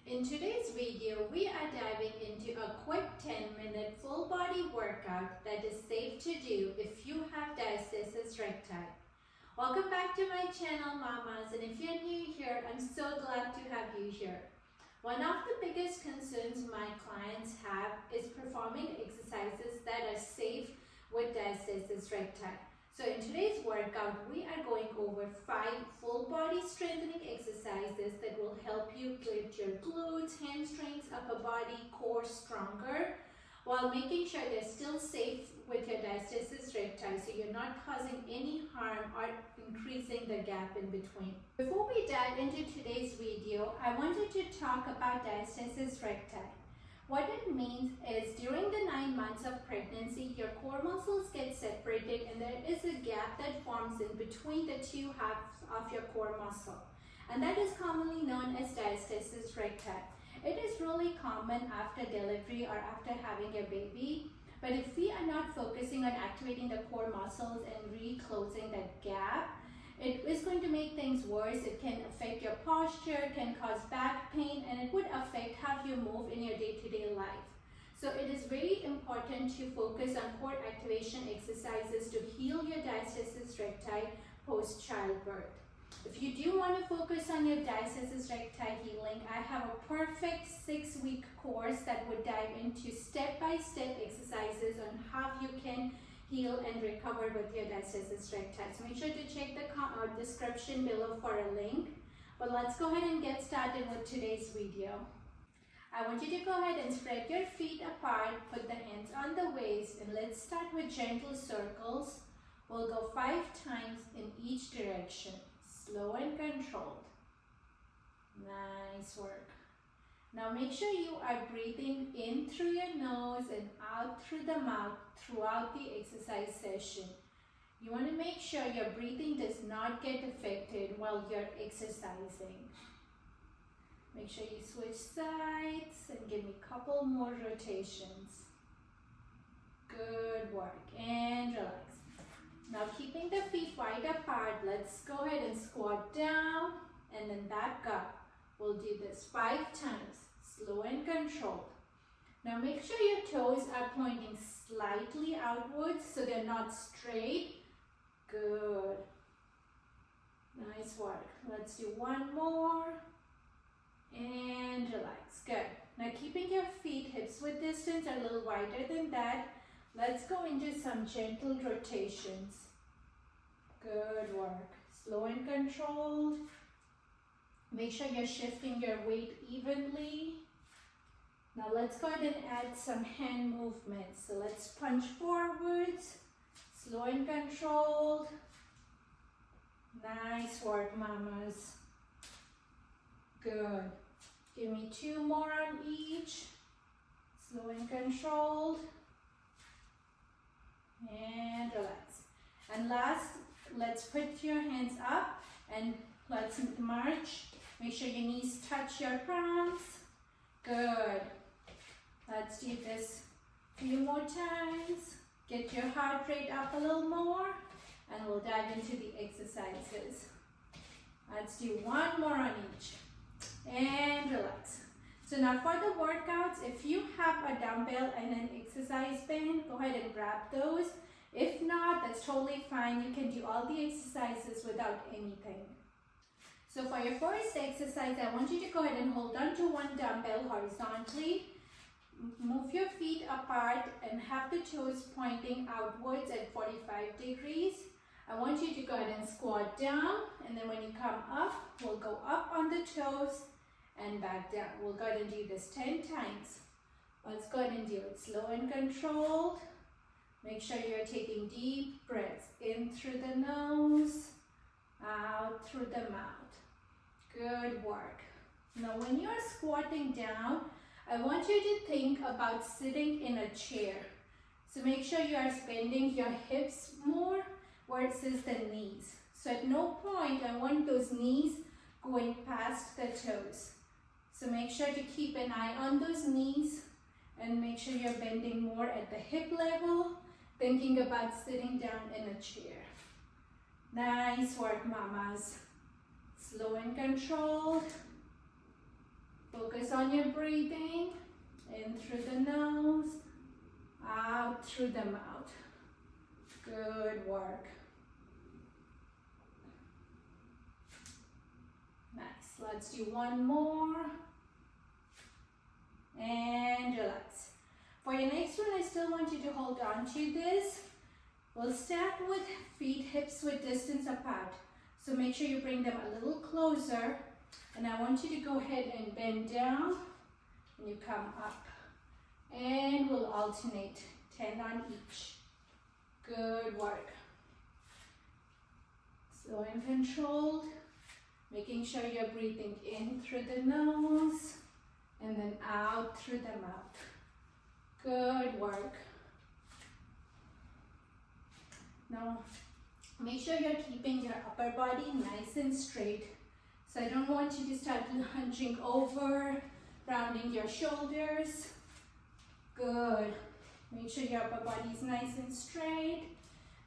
In today's video, we are diving into a quick 10-minute full body workout that is safe to do if you have diastasis recti. Welcome back to my channel, mamas, and if you're new here, I'm so glad to have you here. One of the biggest concerns my clients have is performing exercises that are safe with diastasis recti. So in today's workout, we are going over 5 full body strengthening exercises that will help you get your glutes, hamstrings, upper body, core stronger while making sure they're still safe with your diastasis recti, so you're not causing any harm or increasing the gap in between. Before we dive into today's video, I wanted to talk about diastasis recti. What it means is during the 9 months of pregnancy, your core muscles get separated and there is a gap that forms in between the two halves of your core muscle. And that is commonly known as diastasis recti. It is really common after delivery or after having a baby. But if we are not focusing on activating the core muscles and reclosing that gap, it is going to make things worse. It can affect your posture, can cause back pain, and it would affect how you move in your day-to-day life. So it is very important to focus on core activation exercises to heal your diastasis recti post-childbirth. If you do want to focus on your diastasis recti healing, I have a perfect 6-week course that would dive into step-by-step exercises on how you can heal and recover with your diastasis recti. So make sure to check the description below for a link. But let's go ahead and get started with today's video. I want you to go ahead and spread your feet apart, put the hands on the waist, and let's start with gentle circles. We'll go 5 times in each direction, slow and controlled. Nice work. Now make sure you are breathing in through your nose and out through the mouth throughout the exercise session. You want to make sure your breathing does not get affected while you're exercising. Make sure you switch sides and give me a couple more rotations. Good work, and relax. Now keeping the feet wide apart, let's go ahead and squat down and then back up. We'll do this 5 times, slow and controlled. Now make sure your toes are pointing slightly outwards so they're not straight. Good. Nice work. Let's do one more. And relax. Good. Now keeping your feet hips width distance a little wider than that, let's go into some gentle rotations. Good work. Slow and controlled. Make sure you're shifting your weight evenly. Now let's go ahead and add some hand movements. So let's punch forwards, slow and controlled. Nice work, mamas. Good. Give me 2 more on each. Slow and controlled. And relax. And last, let's put your hands up and let's march. Make sure your knees touch your palms. Good. Let's do this a few more times. Get your heart rate up a little more and we'll dive into the exercises. Let's do 1 more on each. And relax. So now for the workouts, if you have a dumbbell and an exercise band, go ahead and grab those. If not, that's totally fine. You can do all the exercises without anything. So for your first exercise, I want you to go ahead and hold on to one dumbbell horizontally. Move your feet apart and have the toes pointing outwards at 45 degrees. I want you to go ahead and squat down, and then when you come up, we'll go up on the toes and back down. We'll go ahead and do this 10 times. Let's go ahead and do it slow and controlled. Make sure you're taking deep breaths in through the nose, out through the mouth. Good work. Now when you're squatting down, I want you to think about sitting in a chair. So make sure you are bending your hips more versus the knees. So at no point I want those knees going past the toes. So make sure to keep an eye on those knees and make sure you're bending more at the hip level, thinking about sitting down in a chair. Nice work, mamas. Slow and controlled. Focus on your breathing. In through the nose, out through the mouth. Good work. Nice. Let's do one more. And relax. For your next one, I still want you to hold on to this. We'll start with feet hips width distance apart. So make sure you bring them a little closer. And I want you to go ahead and bend down. And you come up. And we'll alternate 10 on each. Good work. Slow and controlled. Making sure you're breathing in through the nose and then out through the mouth. Good work. Now, make sure you're keeping your upper body nice and straight. So I don't want you to start hunching over, rounding your shoulders. Good. Make sure your upper body is nice and straight.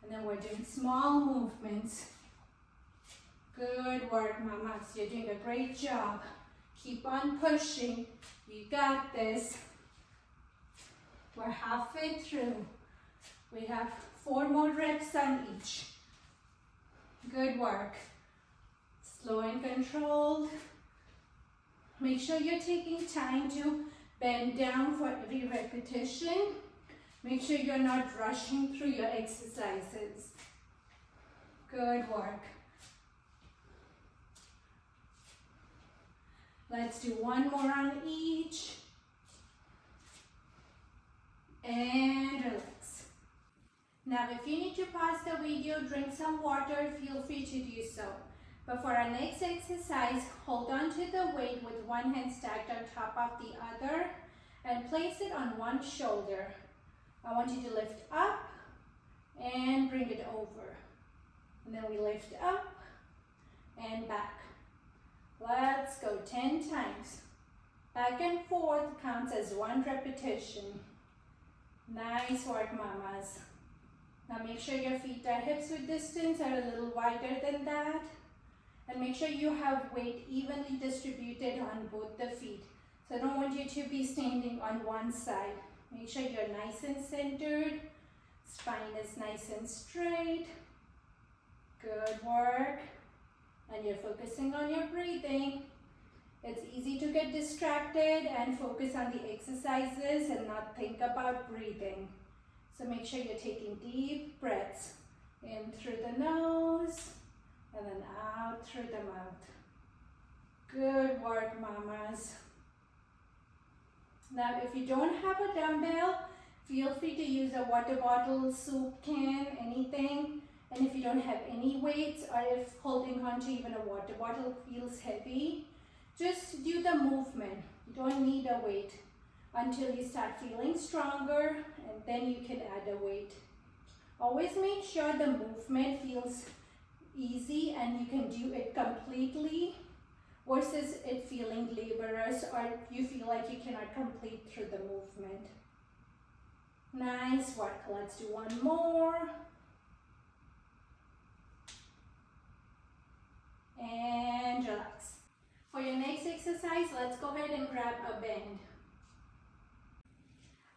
And then we're doing small movements. Good work, mamas. You're doing a great job. Keep on pushing. You got this. We're halfway through. We have 4 more reps on each. Good work. Slow and controlled. Make sure you're taking time to bend down for every repetition. Make sure you're not rushing through your exercises. Good work. Let's do one more on each. And relax. Now, if you need to pause the video, drink some water, feel free to do so. But for our next exercise, hold on to the weight with one hand stacked on top of the other and place it on one shoulder. I want you to lift up and bring it over. And then we lift up and back. Let's go 10 times. Back and forth counts as 1 repetition. Nice work, mamas. Now make sure your feet are hips width distance are a little wider than that. And make sure you have weight evenly distributed on both the feet. So I don't want you to be standing on one side. Make sure you're nice and centered. Spine is nice and straight. Good work. And you're focusing on your breathing. It's easy to get distracted and focus on the exercises and not think about breathing. So make sure you're taking deep breaths in through the nose and then out through the mouth. Good work, mamas. Now, if you don't have a dumbbell, feel free to use a water bottle, soup can, anything. And if you don't have any weights, or if holding on to even a water bottle feels heavy, just do the movement. You don't need a weight until you start feeling stronger, and then you can add a weight. Always make sure the movement feels easy and you can do it completely versus it feeling laborious or you feel like you cannot complete through the movement. Nice work. Let's do one more. And relax. For your next exercise, let's go ahead and grab a bend.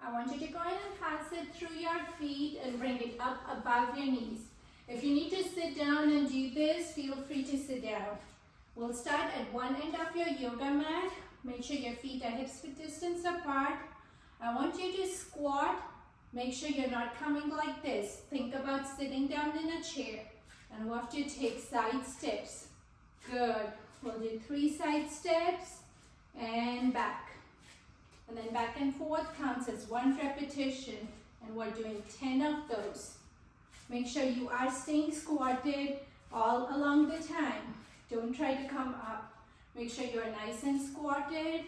I want you to go ahead and pass it through your feet and bring it up above your knees. If you need to sit down and do this, feel free to sit down. We'll start at one end of your yoga mat. Make sure your feet are hips width distance apart. I want you to squat. Make sure you're not coming like this. Think about sitting down in a chair. And we'll have to take side steps. Good. We'll do 3 side steps and back. And then back and forth counts as 1 repetition. And we're doing 10 of those. Make sure you are staying squatted all along the time. Don't try to come up. Make sure you're nice and squatted.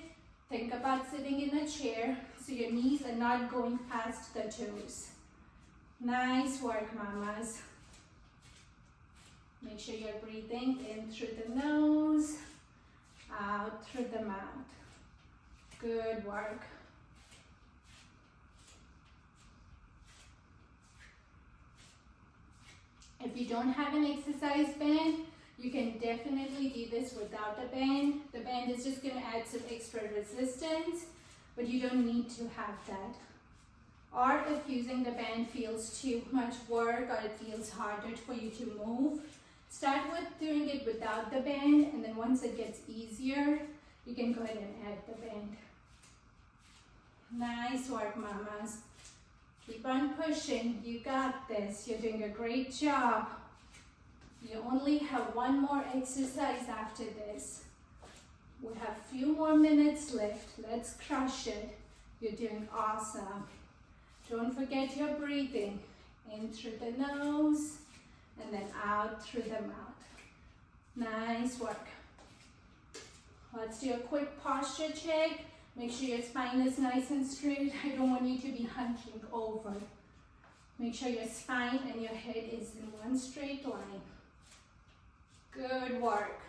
Think about sitting in a chair so your knees are not going past the toes. Nice work, mamas. Make sure you're breathing in through the nose, out through the mouth. Good work. If you don't have an exercise band, You can definitely do this without the band. The band is just going to add some extra resistance, but you don't need to have that. Or if using the band feels too much work or it feels harder for you to move, start with doing it without the band, and then once it gets easier, you can go ahead and add the band. Nice work, mamas. Keep on pushing. You got this. You're doing a great job. You only have one more exercise after this. We have a few more minutes left. Let's crush it. You're doing awesome. Don't forget your breathing. In through the nose and then out through the mouth. Nice work. Let's do a quick posture check. Make sure your spine is nice and straight. I don't want you to be hunching over. Make sure your spine and your head is in one straight line. Good work.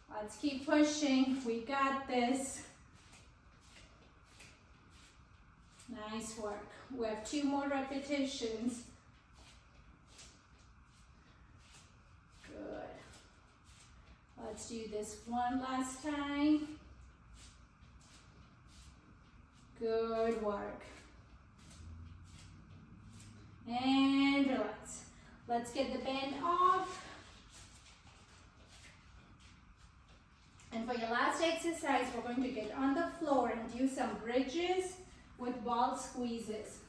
Let's keep pushing. We got this. Nice work. We have 2 more repetitions. Good. Let's do this one last time. Good work. And relax. Let's get the band off. And for your last exercise, we're going to get on the floor and do some bridges with ball squeezes.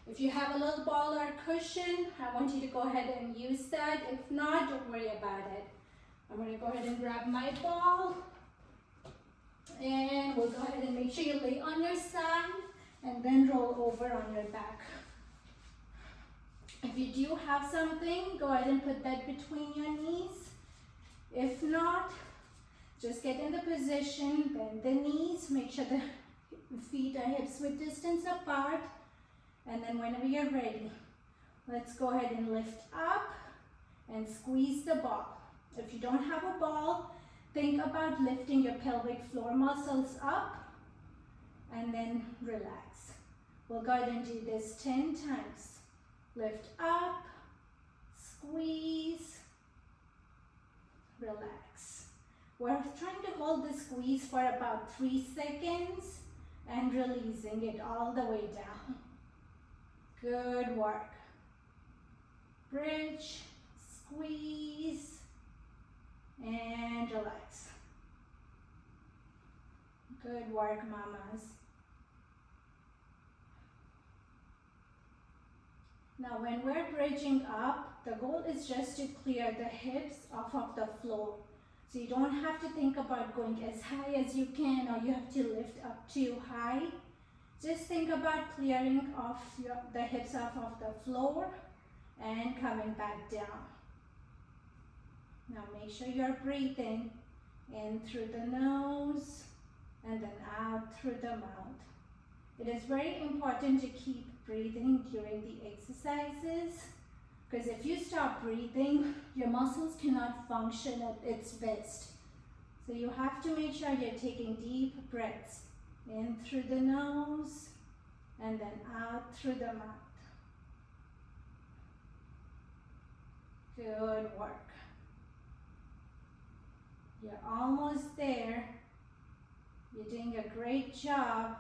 If you have a little ball or cushion, I want you to go ahead and use that. If not, don't worry about it. I'm going to go ahead and grab my ball. And we'll go ahead and make sure you lay on your side and then roll over on your back. If you do have something, go ahead and put that between your knees. If not, just get in the position, bend the knees, make sure the feet are hips width distance apart. And then whenever you're ready, let's go ahead and lift up and squeeze the ball. If you don't have a ball, think about lifting your pelvic floor muscles up and then relax. We'll go ahead and do this 10 times. Lift up, squeeze, relax. We're trying to hold the squeeze for about 3 seconds and releasing it all the way down. Good work. Bridge, squeeze, and relax. Good work, mamas. Now when we're bridging up, the goal is just to clear the hips off of the floor. So you don't have to think about going as high as you can or you have to lift up too high. Just think about clearing off the hips off of the floor and coming back down. Now make sure you're breathing in through the nose and then out through the mouth. It is very important to keep breathing during the exercises, because if you stop breathing, your muscles cannot function at its best. So you have to make sure you're taking deep breaths in through the nose and then out through the mouth. Good work. You're almost there. You're doing a great job.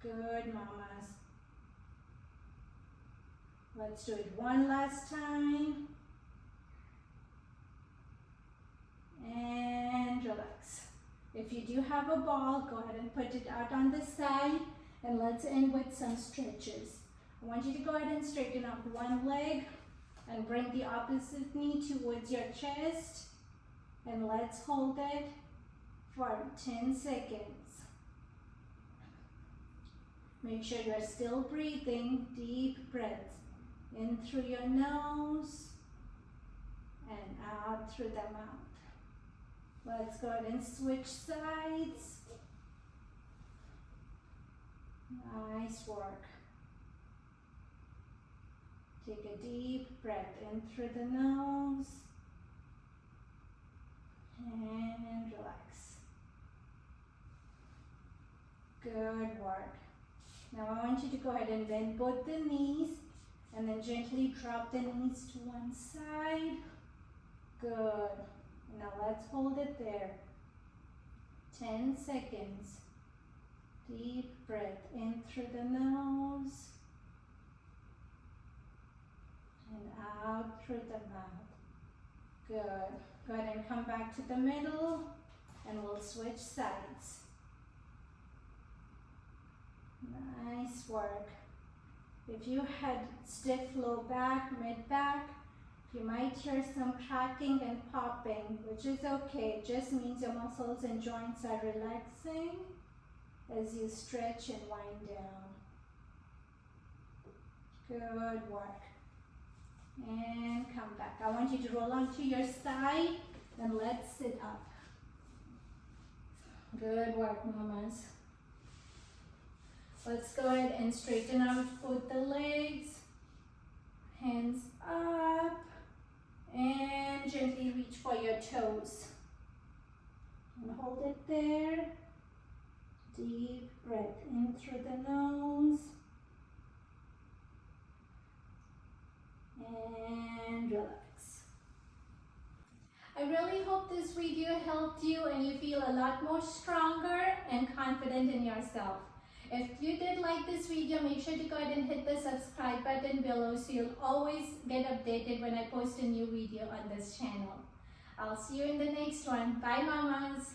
Good, mamas. Let's do it one last time. And relax. If you do have a ball, go ahead and put it out on the side, and let's end with some stretches. I want you to go ahead and straighten up one leg and bring the opposite knee towards your chest, and let's hold it for 10 seconds. Make sure you're still breathing, deep breaths in through your nose and out through the mouth. Let's go ahead and switch sides. Nice work. Take a deep breath in through the nose and relax. Good work. Now I want you to go ahead and bend both the knees And then gently drop the knees to one side. Good. Now let's hold it there. 10 seconds. Deep breath in through the nose and out through the mouth. Good. Go ahead and come back to the middle and we'll switch sides. Nice work. If you had stiff low back, mid back, you might hear some cracking and popping, which is okay. It just means your muscles and joints are relaxing as you stretch and wind down. Good work. And come back. I want you to roll onto your side and let's sit up. Good work, mamas. Let's go ahead and straighten out both the legs. Hands up. And gently reach for your toes. And hold it there. Deep breath in through the nose. And relax. I really hope this video helped you and you feel a lot more stronger and confident in yourself. If you did like this video, make sure to go ahead and hit the subscribe button below so you'll always get updated when I post a new video on this channel. I'll see you in the next one. Bye, mamas.